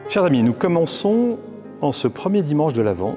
Chers amis, nous commençons en ce premier dimanche de l'Avent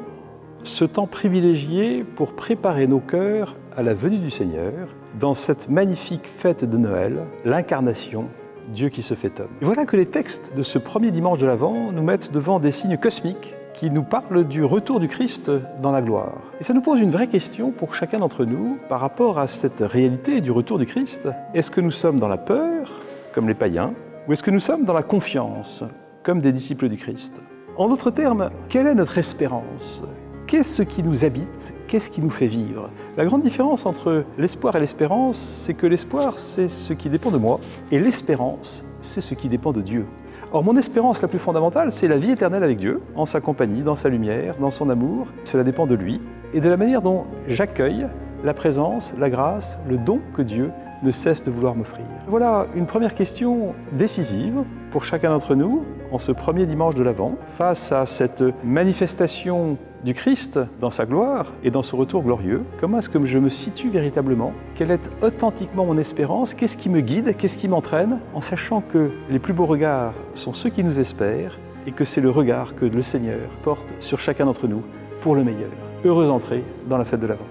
ce temps privilégié pour préparer nos cœurs à la venue du Seigneur dans cette magnifique fête de Noël, l'incarnation, Dieu qui se fait homme. Et voilà que les textes de ce premier dimanche de l'Avent nous mettent devant des signes cosmiques qui nous parlent du retour du Christ dans la gloire. Et ça nous pose une vraie question pour chacun d'entre nous par rapport à cette réalité du retour du Christ. Est-ce que nous sommes dans la peur, comme les païens, ou est-ce que nous sommes dans la confiance, comme des disciples du Christ? En d'autres termes, quelle est notre espérance? Qu'est-ce qui nous habite? Qu'est-ce qui nous fait vivre? La grande différence entre l'espoir et l'espérance, c'est que l'espoir, c'est ce qui dépend de moi, et l'espérance, c'est ce qui dépend de Dieu. Or, mon espérance la plus fondamentale, c'est la vie éternelle avec Dieu, en sa compagnie, dans sa lumière, dans son amour. Cela dépend de lui et de la manière dont j'accueille la présence, la grâce, le don que Dieu ne cesse de vouloir m'offrir. Voilà une première question décisive pour chacun d'entre nous en ce premier dimanche de l'Avent, face à cette manifestation du Christ dans sa gloire et dans son retour glorieux. Comment est-ce que je me situe véritablement? Quelle est authentiquement mon espérance? Qu'est-ce qui me guide? Qu'est-ce qui m'entraîne? En sachant que les plus beaux regards sont ceux qui nous espèrent et que c'est le regard que le Seigneur porte sur chacun d'entre nous pour le meilleur. Heureuse entrée dans la fête de l'Avent.